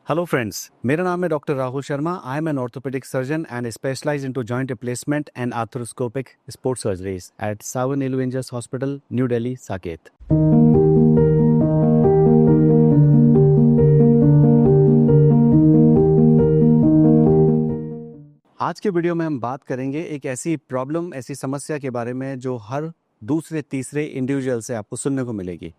Hello friends, मेरा नाम है doctor Rahul Sharma. I am an orthopaedic surgeon and specialise into joint replacement and arthroscopic sports surgeries at सावन एलुवेंजर्स hospital, New Delhi, Saket. आज के वीडियो में हम बात करेंगे एक ऐसी प्रॉब्लम, ऐसी समस्या के बारे में जो हर दूसरे तीसरे इंडिविजुअल से आपको सुनने को मिलेगी,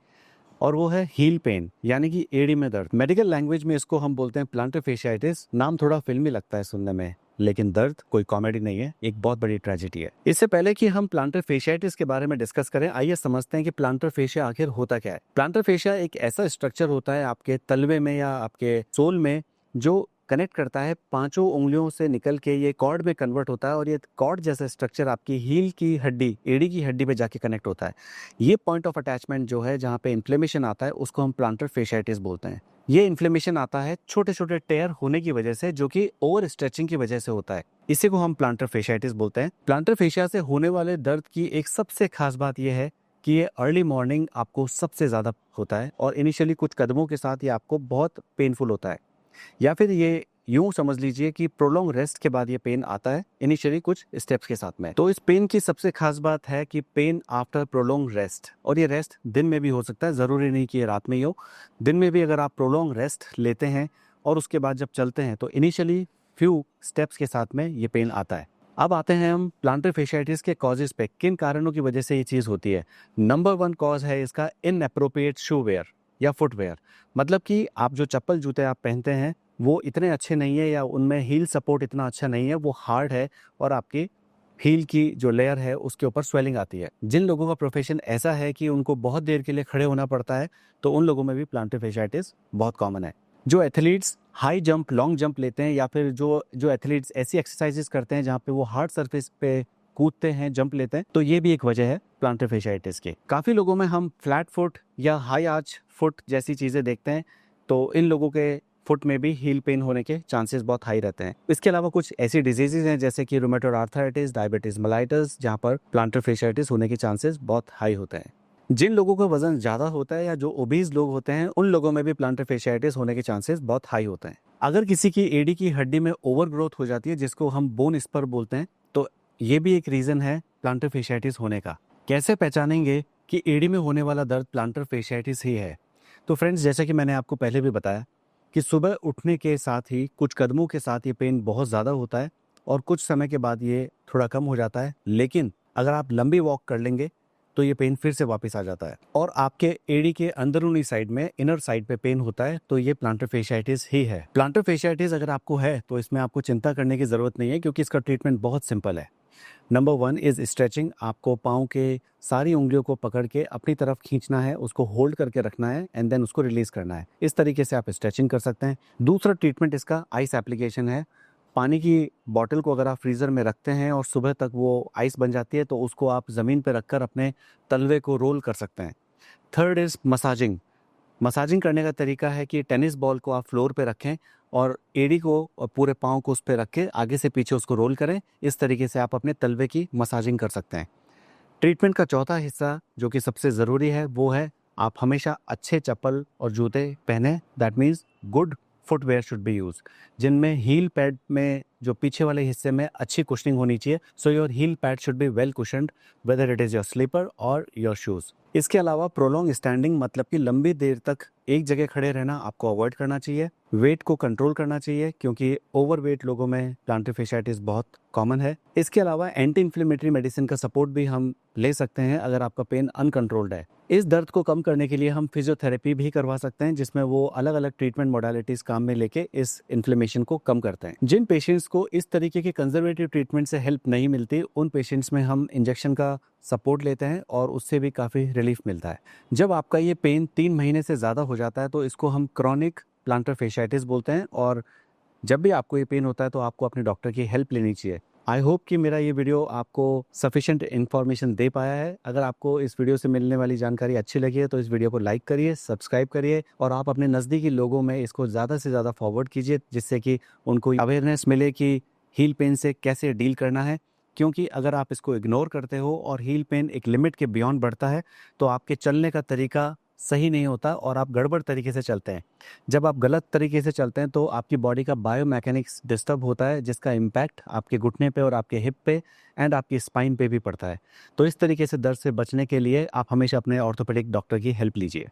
और वो है हील पेन, यानी कि एड़ी में दर्द। मेडिकल लैंग्वेज में इसको हम बोलते हैं प्लांटर फेशियाइटिस। नाम थोड़ा फिल्मी लगता है सुनने में, लेकिन दर्द कोई कॉमेडी नहीं है, एक बहुत बड़ी ट्रेजेडी है। इससे पहले कि हम प्लांटर फेशियाइटिस के बारे में डिस्कस करें, आइए समझते हैं कि प्लांटर फेशिया आखिर होता क्या है। प्लांटर फेशिया एक ऐसा स्ट्रक्चर होता है आपके तलवे में या आपके सोल में, जो कनेक्ट करता है पांचों उंगलियों से निकल के ये कॉर्ड में कन्वर्ट होता है, और ये कॉर्ड जैसा स्ट्रक्चर आपकी हील की हड्डी, एड़ी की हड्डी पे जाके कनेक्ट होता है। ये पॉइंट ऑफ अटैचमेंट जो है, जहाँ पे इन्फ्लेमेशन आता है, उसको हम प्लांटर फेशियाइटिस बोलते हैं। ये इन्फ्लेमेशन आता है छोटे छोटे टेयर होने की वजह से, जो कि ओवर स्ट्रेचिंग की वजह से होता है। इसी को हम प्लांटर फेशियाइटिस बोलते हैं। प्लांटर फेशिया से होने वाले दर्द की एक सबसे खास बात यह है कि ये अर्ली मॉर्निंग आपको सबसे ज्यादा होता है, और इनिशियली कुछ कदमों के साथ ये आपको बहुत पेनफुल होता है। या फिर ये यूं समझ लीजिए कि प्रोलॉन्ग रेस्ट के बाद ये पेन आता है, इनिशियली कुछ स्टेप्स के साथ में। तो इस पेन की सबसे खास बात है कि पेन आफ्टर प्रोलॉन्ग रेस्ट, और ये रेस्ट दिन में भी हो सकता है, जरूरी नहीं कि ये रात में ही हो। दिन में भी अगर आप प्रोलॉन्ग रेस्ट लेते हैं और उसके बाद जब चलते हैं, तो इनिशियली फ्यू स्टेप्स के साथ में ये पेन आता है। अब आते हैं हम प्लांटर फेशियाइटिस के कॉजेज पे, किन कारणों की वजह से ये चीज होती है। नंबर 1 कॉज है इसका इनएप्रोप्रिएट शू वेयर या फुटवेयर। मतलब कि आप जो चप्पल जूते आप पहनते हैं वो इतने अच्छे नहीं है, या उनमें हील सपोर्ट इतना अच्छा नहीं है, वो हार्ड है, और आपकी हील की जो लेयर है उसके ऊपर स्वेलिंग आती है। जिन लोगों का प्रोफेशन ऐसा है कि उनको बहुत देर के लिए खड़े होना पड़ता है, तो उन लोगों में भी प्लांटर फेशियाइटिस बहुत कॉमन है। जो athletes high jump, long jump लेते हैं, या फिर जो एथलीट्स ऐसी एक्सरसाइजेस करते हैं जहाँ पे वो हार्ड सरफेस पे कूदते हैं, जंप लेते हैं, तो ये भी एक वजह है प्लांटर फेशियाइटिस की। काफी लोगों में हम फ्लैट फुट या हाई आर्च फुट जैसी चीजें देखते हैं, तो इन लोगों के फुट में भी हील पेन होने के चांसेस बहुत हाई रहते हैं। इसके अलावा कुछ ऐसी डिजीजेज हैं जैसे कि रूमेटॉइड आर्थराइटिस, डायबिटीज मेलाइटस, जहां पर प्लांटर फेशियाइटिस होने के चांसेस बहुत हाई होते हैं। जिन लोगों का वजन ज्यादा होता है या जो ओबीज लोग होते हैं, उन लोगों में भी प्लांटर फेशियाइटिस होने के चांसेस बहुत हाई होते हैं। अगर किसी की एड़ी की हड्डी में ओवर ग्रोथ हो जाती है, जिसको हम बोन स्पर बोलते हैं, तो ये भी एक रीजन है प्लांटर फेशियाइटिस होने का। कैसे पहचानेंगे कि एड़ी में होने वाला दर्द प्लांटर फेशियाइटिस ही है? तो फ्रेंड्स, जैसा कि मैंने आपको पहले भी बताया कि सुबह उठने के साथ ही कुछ कदमों के साथ ये पेन बहुत ज़्यादा होता है, और कुछ समय के बाद ये थोड़ा कम हो जाता है। लेकिन अगर आप लंबी वॉक कर लेंगे तो ये पेन फिर से वापस आ जाता है, और आपके एड़ी के अंदरूनी साइड में, इनर साइड पे पेन होता है, तो ये प्लांटर फेशियाइटिस ही है। प्लांटर फेशियाइटिस अगर आपको है तो इसमें आपको चिंता करने की जरूरत नहीं है, क्योंकि इसका ट्रीटमेंट बहुत सिंपल है। Number 1 is stretching. आपको पाँव के सारी उंगलियों को पकड़ के अपनी तरफ खींचना है, उसको होल्ड करके रखना है, एंड देन उसको रिलीज करना है। इस तरीके से आप स्ट्रेचिंग कर सकते हैं। दूसरा ट्रीटमेंट इसका आइस एप्लीकेशन है। पानी की बॉटल को अगर आप फ्रीजर में रखते हैं और सुबह तक वो आइस बन जाती है, तो उसको आप जमीन पर रखकर अपने तलवे को रोल कर सकते हैं। Third is massaging. मसाजिंग करने का तरीका है कि टेनिस बॉल को आप फ्लोर पे रखें और एड़ी को और पूरे पाँव को उस पर रख के आगे से पीछे उसको रोल करें। इस तरीके से आप अपने तलवे की मसाजिंग कर सकते हैं। ट्रीटमेंट का चौथा हिस्सा, जो कि सबसे ज़रूरी है, वो है आप हमेशा अच्छे चप्पल और जूते पहने। That means good footwear should be use, जिनमें हील पैड में जो पीछे वाले हिस्से में अच्छी कुशनिंग होनी चाहिए। So your heel pad should be well cushioned, whether it is your slipper और योर शूज़। इसके अलावा प्रोलॉन्ग स्टैंडिंग, मतलब कि लंबी देर तक एक जगह खड़े रहना, आपको अवॉइड करना चाहिए। वेट को कंट्रोल करना चाहिए, क्योंकि ओवरवेट लोगों में प्लांटर फेशियाइटिस बहुत कॉमन है। इसके अलावा एंटी इन्फ्लेमेटरी मेडिसिन का सपोर्ट भी हम ले सकते हैं अगर आपका पेन अनकंट्रोल्ड है। इस दर्द को कम करने के लिए हम फिजियोथेरेपी भी करवा सकते हैं, जिसमें वो अलग अलग ट्रीटमेंट मोडालिटीज काम में लेके इस इन्फ्लेमेशन को कम करते हैं। जिन पेशेंट्स को इस तरीके के कंजर्वेटिव ट्रीटमेंट से हेल्प नहीं मिलती, उन पेशेंट्स में हम इंजेक्शन का सपोर्ट लेते हैं, और उससे भी काफ़ी रिलीफ मिलता है। जब आपका ये पेन 3 महीने से ज़्यादा हो जाता है, तो इसको हम क्रॉनिक प्लांटर फेशियाइटिस बोलते हैं, और जब भी आपको ये पेन होता है तो आपको अपने डॉक्टर की हेल्प लेनी चाहिए। आई होप कि मेरा ये वीडियो आपको सफिशिएंट इन्फॉर्मेशन दे पाया है। अगर आपको इस वीडियो से मिलने वाली जानकारी अच्छी लगी है तो इस वीडियो को लाइक करिए, सब्सक्राइब करिए, और आप अपने नज़दीकी लोगों में इसको ज़्यादा से ज़्यादा फॉरवर्ड कीजिए, जिससे कि उनको अवेयरनेस मिले कि हील पेन से कैसे डील करना है। क्योंकि अगर आप इसको इग्नोर करते हो और हील पेन एक लिमिट के बियॉन्ड बढ़ता है, तो आपके चलने का तरीका सही नहीं होता और आप गड़बड़ तरीके से चलते हैं। जब आप गलत तरीके से चलते हैं तो आपकी बॉडी का बायोमैकेनिक्स डिस्टर्ब होता है, जिसका इम्पैक्ट आपके घुटने पे और आपके हिप पे एंड आपकी स्पाइन पे भी पड़ता है। तो इस तरीके से दर्द से बचने के लिए आप हमेशा अपने ऑर्थोपेडिक डॉक्टर की हेल्प लीजिए।